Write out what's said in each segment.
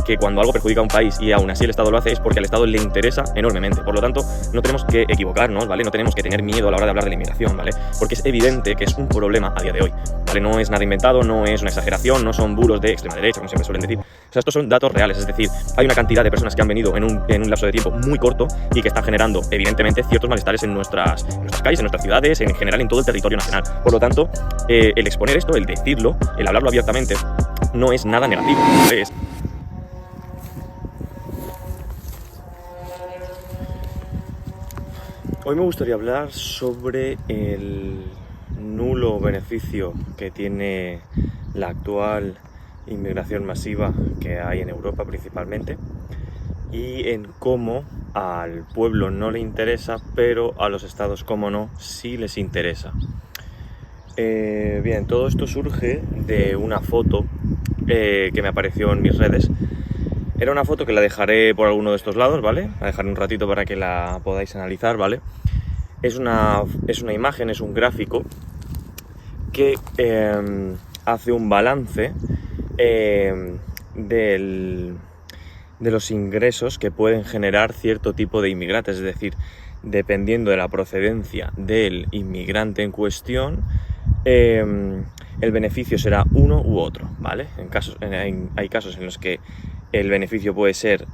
que cuando algo perjudica a un país y aún así el Estado lo hace es porque al Estado le interesa enormemente. Por lo tanto, no tenemos que equivocarnos, ¿vale? No tenemos que tener miedo a la hora de hablar de la inmigración, ¿vale? Porque es evidente que es un problema a día de hoy, ¿vale? No es nada inventado, no es una exageración, no son bulos de extrema derecha, como siempre suelen decir. O sea, estos son datos reales, es decir, hay una cantidad de personas que han venido en un lapso de tiempo muy corto y que están generando, evidentemente, ciertos malestares en nuestras calles, en nuestras ciudades, en general en todo el territorio nacional. Por lo tanto, el exponer esto, el decirlo, el hablarlo abiertamente, no es nada negativo, ¿vale? Hoy me gustaría hablar sobre el nulo beneficio que tiene la actual inmigración masiva que hay en Europa principalmente, y en cómo al pueblo no le interesa, pero a los estados, como no, sí les interesa. Bien, todo esto surge de una foto que me apareció en mis redes. Era una foto que la dejaré por alguno de estos lados, ¿vale? La dejaré un ratito para que la podáis analizar, ¿vale? Es una imagen, es un gráfico que hace un balance de los ingresos que pueden generar cierto tipo de inmigrantes. Es decir, dependiendo de la procedencia del inmigrante en cuestión, el beneficio será uno u otro, ¿vale? Hay casos en los que el beneficio puede ser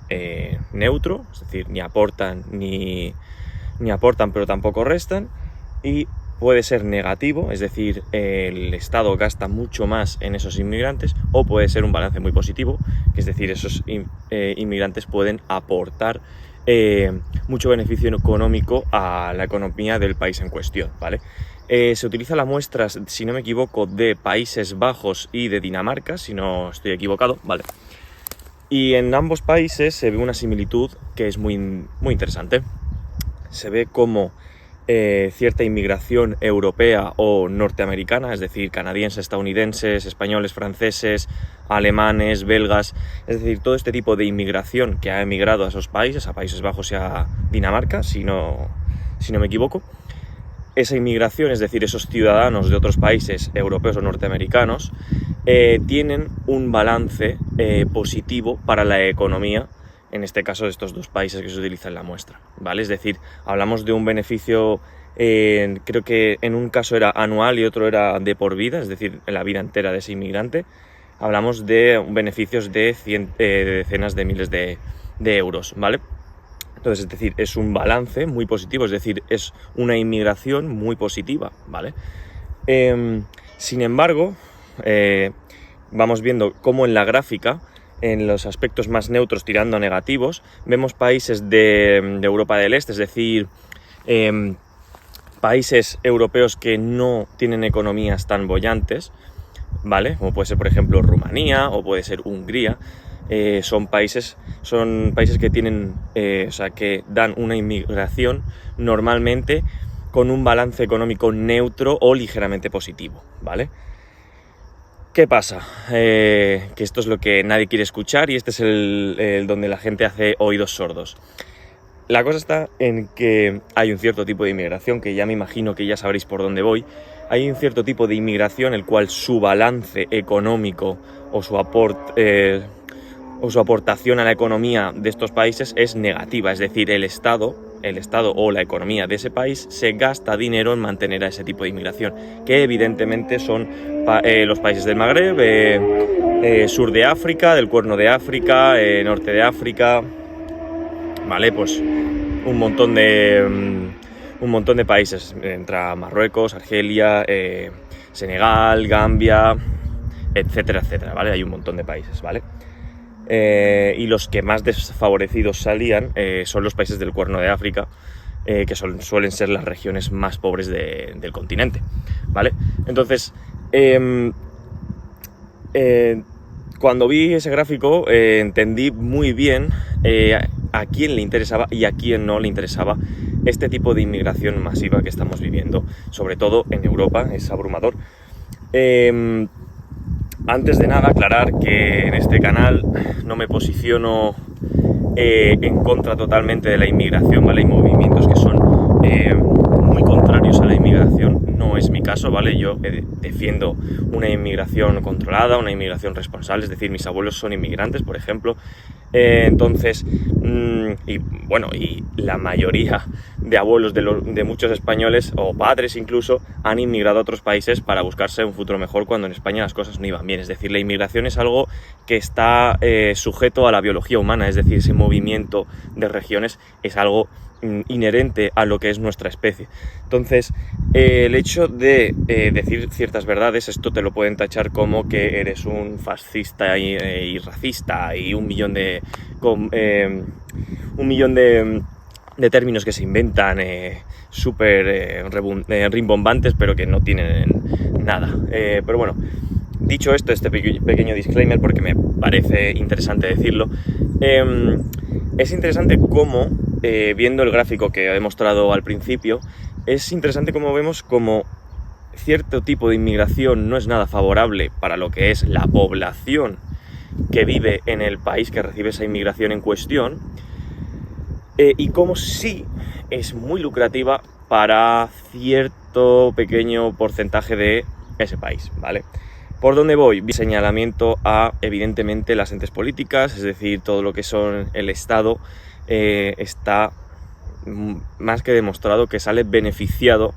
neutro, es decir, ni aportan pero tampoco restan, y puede ser negativo, es decir, el Estado gasta mucho más en esos inmigrantes, o puede ser un balance muy positivo, que es decir, esos inmigrantes pueden aportar mucho beneficio económico a la economía del país en cuestión, ¿vale? Se utiliza las muestras, si no me equivoco, de Países Bajos y de Dinamarca, si no estoy equivocado, ¿vale? Y en ambos países se ve una similitud que es muy, muy interesante. Se ve como cierta inmigración europea o norteamericana, es decir, canadienses, estadounidenses, españoles, franceses, alemanes, belgas, es decir, todo este tipo de inmigración que ha emigrado a esos países, a Países Bajos y a Dinamarca, si no me equivoco. Esa inmigración, es decir, esos ciudadanos de otros países europeos o norteamericanos, tienen un balance positivo para la economía, en este caso de estos dos países que se utiliza en la muestra, ¿vale? Es decir, hablamos de un beneficio, creo que en un caso era anual y otro era de por vida, es decir, en la vida entera de ese inmigrante. Hablamos de beneficios de decenas de miles de euros, ¿vale? Entonces, es decir, es un balance muy positivo, es decir, es una inmigración muy positiva, ¿vale? Sin embargo, vamos viendo cómo en la gráfica, en los aspectos más neutros tirando a negativos, vemos países de Europa del Este, es decir, países europeos que no tienen economías tan bollantes, ¿vale? Como puede ser, por ejemplo, Rumanía o puede ser Hungría. Son países que tienen, que dan una inmigración normalmente con un balance económico neutro o ligeramente positivo, ¿vale? ¿Qué pasa? Que esto es lo que nadie quiere escuchar y este es el donde la gente hace oídos sordos. La cosa está en que hay un cierto tipo de inmigración, que ya me imagino que ya sabréis por dónde voy. Hay un cierto tipo de inmigración el cual su balance económico o su aportación a la economía de estos países es negativa, es decir, el Estado o la economía de ese país se gasta dinero en mantener a ese tipo de inmigración, que evidentemente son los países del Magreb, sur de África, del Cuerno de África, norte de África, ¿vale? Pues un montón de países, entra Marruecos, Argelia, Senegal, Gambia, etcétera, etcétera, ¿vale? Hay un montón de países, ¿vale? Y los que más desfavorecidos salían son los países del Cuerno de África, que suelen ser las regiones más pobres del continente, ¿vale? Entonces, cuando vi ese gráfico entendí muy bien a quién le interesaba y a quién no le interesaba este tipo de inmigración masiva que estamos viviendo, sobre todo en Europa. Es abrumador. Antes de nada, aclarar que en este canal no me posiciono en contra totalmente de la inmigración, ¿vale? Hay movimientos que son muy contrarios a la inmigración, no es mi caso, ¿vale? Yo defiendo una inmigración controlada, una inmigración responsable, es decir, mis abuelos son inmigrantes, por ejemplo. Entonces, y la mayoría de abuelos de muchos españoles, o padres incluso, han inmigrado a otros países para buscarse un futuro mejor cuando en España las cosas no iban bien. Es decir, la inmigración es algo que está sujeto a la biología humana, es decir, ese movimiento de regiones es algo inherente a lo que es nuestra especie. Entonces, el hecho de decir ciertas verdades, esto te lo pueden tachar como que eres un fascista y racista y un millón de términos que se inventan súper rimbombantes, pero que no tienen nada. Pero bueno, dicho esto, este pequeño disclaimer, porque me parece interesante decirlo, es interesante cómo, viendo el gráfico que he mostrado al principio, es interesante cómo vemos como cierto tipo de inmigración no es nada favorable para lo que es la población que vive en el país que recibe esa inmigración en cuestión, y cómo sí es muy lucrativa para cierto pequeño porcentaje de ese país, ¿vale? ¿Por dónde voy? Señalamiento a, evidentemente, las entes políticas, es decir, todo lo que son el Estado, está más que demostrado que sale beneficiado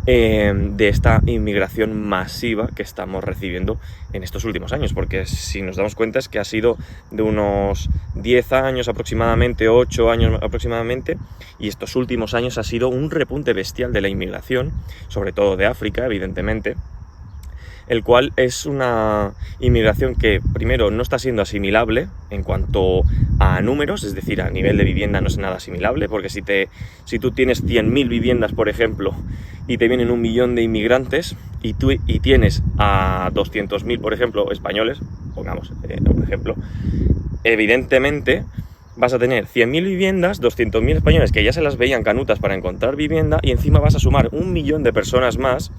de esta inmigración masiva que estamos recibiendo en estos últimos años, porque si nos damos cuenta es que ha sido de unos 10 años aproximadamente, 8 años aproximadamente, y estos últimos años ha sido un repunte bestial de la inmigración, sobre todo de África, evidentemente, el cual es una inmigración que primero no está siendo asimilable en cuanto a números, es decir, a nivel de vivienda no es nada asimilable, porque si tú tienes 100.000 viviendas, por ejemplo, y te vienen 1 millón de inmigrantes, y tienes a 200.000, por ejemplo, españoles, pongamos un ejemplo, evidentemente vas a tener 100.000 viviendas, 200.000 españoles que ya se las veían canutas para encontrar vivienda, y encima vas a sumar 1 millón de personas más,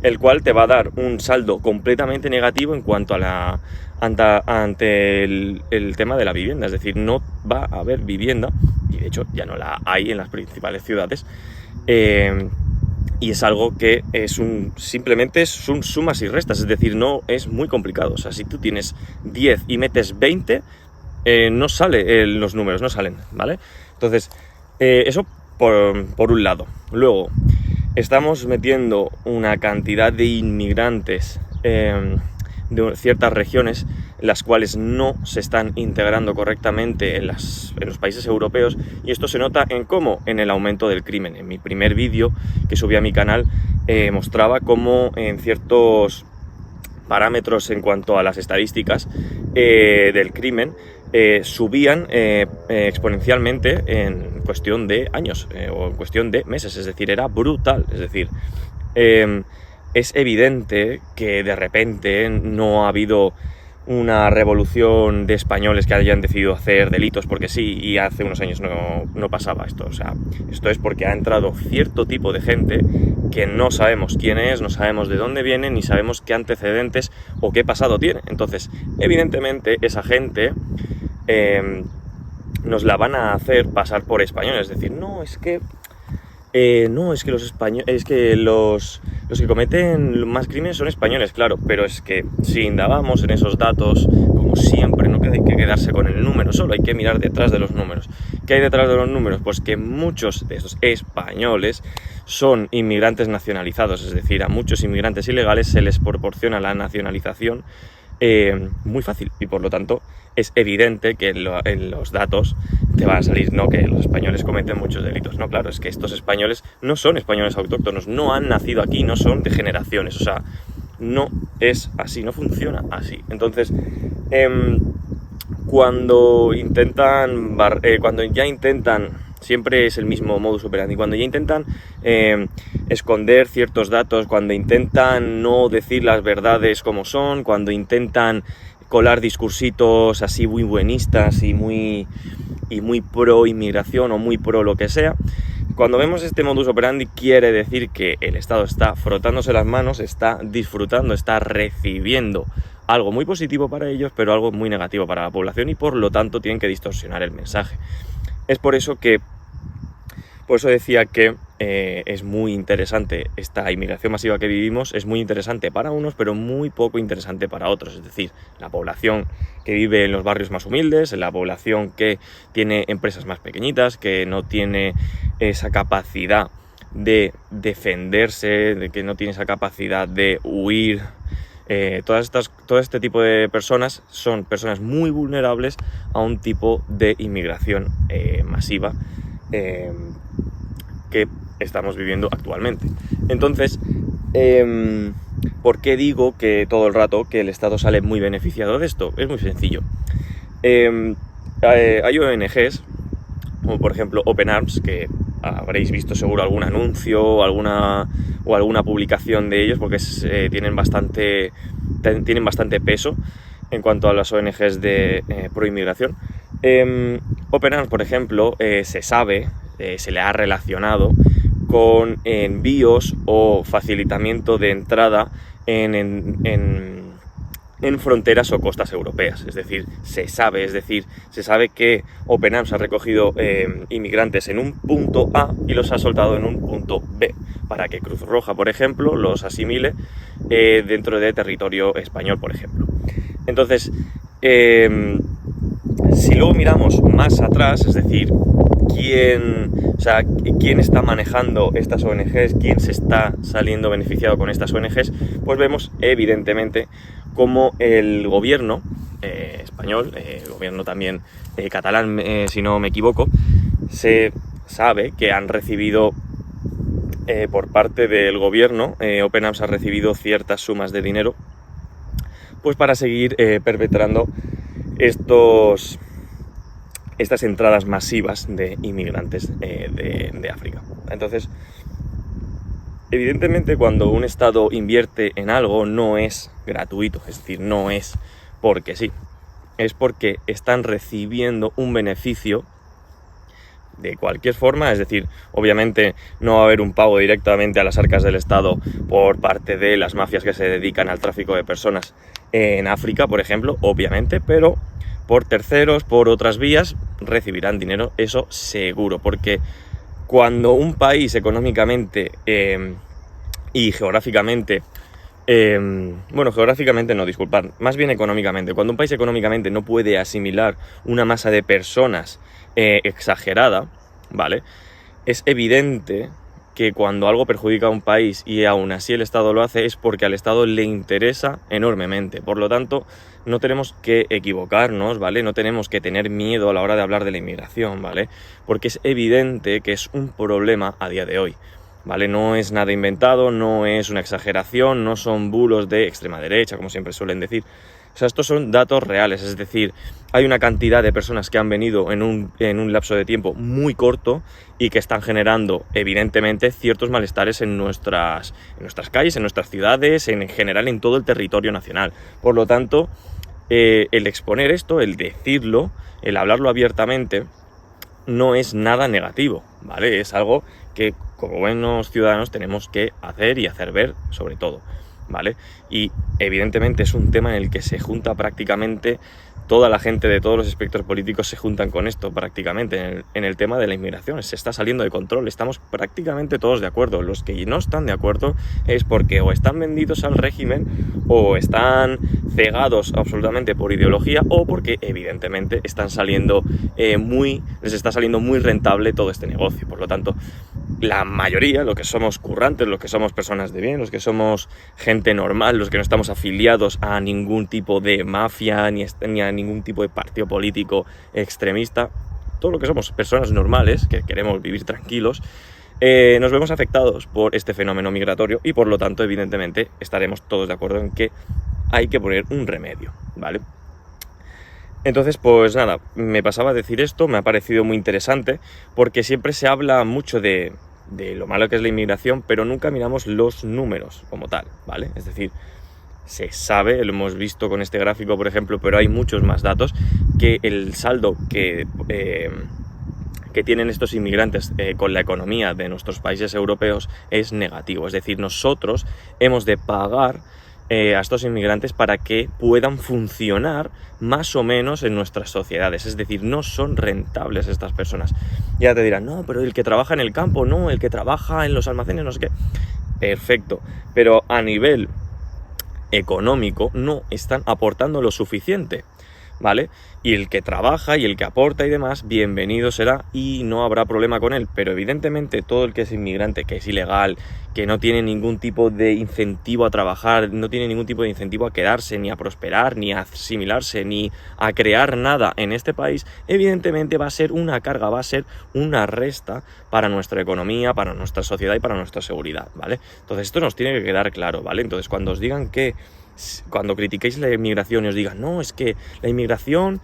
el cual te va a dar un saldo completamente negativo en cuanto a ante el tema de la vivienda. Es decir, no va a haber vivienda, y de hecho ya no la hay en las principales ciudades, y es algo que simplemente son sumas y restas, es decir, no es muy complicado. O sea, si tú tienes 10 y metes 20, no sale, los números no salen, ¿vale? Entonces, eso por un lado. Luego, estamos metiendo una cantidad de inmigrantes de ciertas regiones, las cuales no se están integrando correctamente en los países europeos, y esto se nota en el aumento del crimen. En mi primer vídeo que subí a mi canal mostraba cómo en ciertos parámetros en cuanto a las estadísticas del crimen subían exponencialmente en cuestión de años o en cuestión de meses, es decir, era brutal. Es decir, es evidente que de repente no ha habido una revolución de españoles que hayan decidido hacer delitos porque sí, y hace unos años no pasaba esto. O sea, esto es porque ha entrado cierto tipo de gente que no sabemos quién es, no sabemos de dónde viene, ni sabemos qué antecedentes o qué pasado tiene. Entonces, evidentemente, esa gente nos la van a hacer pasar por españoles. Es decir, los que cometen más crímenes son españoles, claro, pero es que si indagamos en esos datos, como siempre, no hay que quedarse con el número solo, hay que mirar detrás de los números. ¿Qué hay detrás de los números? Pues que muchos de esos españoles son inmigrantes nacionalizados, es decir, a muchos inmigrantes ilegales se les proporciona la nacionalización muy fácil, y por lo tanto es evidente que en los datos te van a salir, no, que los españoles cometen muchos delitos. No, claro, es que estos españoles no son españoles autóctonos, no han nacido aquí, no son de generaciones, o sea, no es así, no funciona así. Entonces, cuando ya intentan, siempre es el mismo modus operandi, cuando ya intentan esconder ciertos datos, cuando intentan no decir las verdades como son, cuando intentan colar discursitos así muy buenistas y muy pro inmigración o muy pro lo que sea, cuando vemos este modus operandi quiere decir que el Estado está frotándose las manos, está disfrutando, está recibiendo algo muy positivo para ellos, pero algo muy negativo para la población, y por lo tanto tienen que distorsionar el mensaje. Es por eso decía que es muy interesante esta inmigración masiva que vivimos, es muy interesante para unos, pero muy poco interesante para otros. Es decir, la población que vive en los barrios más humildes, la población que tiene empresas más pequeñitas, que no tiene esa capacidad de defenderse, de que no tiene esa capacidad de huir. Todo este tipo de personas son personas muy vulnerables a un tipo de inmigración masiva que estamos viviendo actualmente. Entonces, ¿por qué digo que todo el rato que el Estado sale muy beneficiado de esto? Es muy sencillo. Hay ONGs, como por ejemplo Open Arms, que habréis visto seguro algún anuncio o alguna publicación de ellos, porque tienen bastante peso en cuanto a las ONGs de pro-inmigración. Open Arms, por ejemplo, se le ha relacionado con envíos o facilitamiento de entrada en fronteras o costas europeas. Es decir, se sabe que Open Arms ha recogido inmigrantes en un punto A y los ha soltado en un punto B, para que Cruz Roja, por ejemplo, los asimile dentro de territorio español, por ejemplo. Entonces, si luego miramos más atrás, es decir, quién está manejando estas ONGs, quién se está saliendo beneficiado con estas ONGs, pues vemos evidentemente cómo el gobierno español, el gobierno también catalán, si no me equivoco, se sabe que han recibido por parte del gobierno, Open Arms ha recibido ciertas sumas de dinero pues para seguir perpetrando estas entradas masivas de inmigrantes de África. Entonces, evidentemente, cuando un Estado invierte en algo no es gratuito, es decir, no es porque sí, es porque están recibiendo un beneficio de cualquier forma. Es decir, obviamente no va a haber un pago directamente a las arcas del Estado por parte de las mafias que se dedican al tráfico de personas en África, por ejemplo, obviamente, pero por terceros, por otras vías, recibirán dinero, eso seguro, porque cuando un país económicamente y geográficamente, geográficamente no, disculpad, más bien económicamente, cuando un país económicamente no puede asimilar una masa de personas exagerada, ¿vale? Es evidente que cuando algo perjudica a un país y aún así el Estado lo hace, es porque al Estado le interesa enormemente. Por lo tanto, no tenemos que equivocarnos, ¿vale? No tenemos que tener miedo a la hora de hablar de la inmigración, ¿vale? Porque es evidente que es un problema a día de hoy, ¿vale? No es nada inventado, no es una exageración, no son bulos de extrema derecha, como siempre suelen decir. O sea, estos son datos reales, es decir, hay una cantidad de personas que han venido en un lapso de tiempo muy corto y que están generando, evidentemente, ciertos malestares en nuestras calles, en nuestras ciudades, en general en todo el territorio nacional. Por lo tanto, el exponer esto, el decirlo, el hablarlo abiertamente, no es nada negativo, ¿vale? Es algo que como buenos ciudadanos tenemos que hacer y hacer ver, sobre todo, ¿vale? Y evidentemente es un tema en el que se junta prácticamente toda la gente de todos los espectros políticos, se juntan con esto prácticamente en el tema de la inmigración. Se está saliendo de control, estamos prácticamente todos de acuerdo. Los que no están de acuerdo es porque o están vendidos al régimen o están cegados absolutamente por ideología, o porque evidentemente les está saliendo muy rentable todo este negocio. Por lo tanto, la mayoría, los que somos currantes, los que somos personas de bien, los que somos gente normal, los que no estamos afiliados a ningún tipo de mafia ni a ningún tipo de partido político extremista, todo lo que somos personas normales que queremos vivir tranquilos, nos vemos afectados por este fenómeno migratorio y por lo tanto evidentemente estaremos todos de acuerdo en que hay que poner un remedio, ¿vale? Entonces, pues nada, me pasaba a decir esto, me ha parecido muy interesante, porque siempre se habla mucho de lo malo que es la inmigración, pero nunca miramos los números como tal, ¿vale? Es decir, se sabe, lo hemos visto con este gráfico, por ejemplo, pero hay muchos más datos, que el saldo que tienen estos inmigrantes con la economía de nuestros países europeos es negativo. Es decir, nosotros hemos de pagar a estos inmigrantes para que puedan funcionar más o menos en nuestras sociedades. Es decir, no son rentables estas personas. Ya te dirán, no, pero el que trabaja en el campo, no, el que trabaja en los almacenes, no sé qué. Perfecto, pero a nivel económico no están aportando lo suficiente, ¿vale? Y el que trabaja y el que aporta y demás, bienvenido será y no habrá problema con él. Pero evidentemente todo el que es inmigrante, que es ilegal, que no tiene ningún tipo de incentivo a trabajar, no tiene ningún tipo de incentivo a quedarse, ni a prosperar, ni a asimilarse, ni a crear nada en este país, evidentemente va a ser una carga, va a ser una resta para nuestra economía, para nuestra sociedad y para nuestra seguridad, ¿vale? Entonces esto nos tiene que quedar claro, ¿vale? Entonces cuando os digan que cuando critiquéis la inmigración y os digan, no, es que la inmigración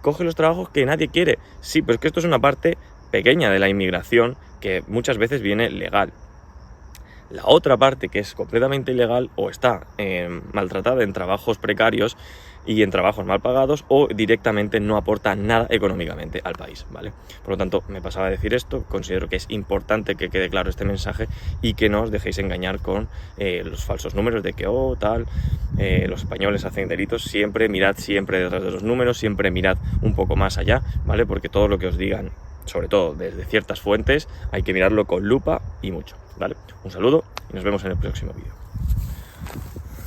coge los trabajos que nadie quiere. Sí, pero es que esto es una parte pequeña de la inmigración que muchas veces viene legal. La otra parte, que es completamente ilegal, o está maltratada en trabajos precarios y en trabajos mal pagados, o directamente no aporta nada económicamente al país, ¿vale? Por lo tanto, me pasaba a decir esto, considero que es importante que quede claro este mensaje y que no os dejéis engañar con los falsos números de que, los españoles hacen delitos. Siempre mirad siempre detrás de los números, siempre mirad un poco más allá, ¿vale? Porque todo lo que os digan, sobre todo desde ciertas fuentes, hay que mirarlo con lupa y mucho, ¿vale? Un saludo y nos vemos en el próximo vídeo.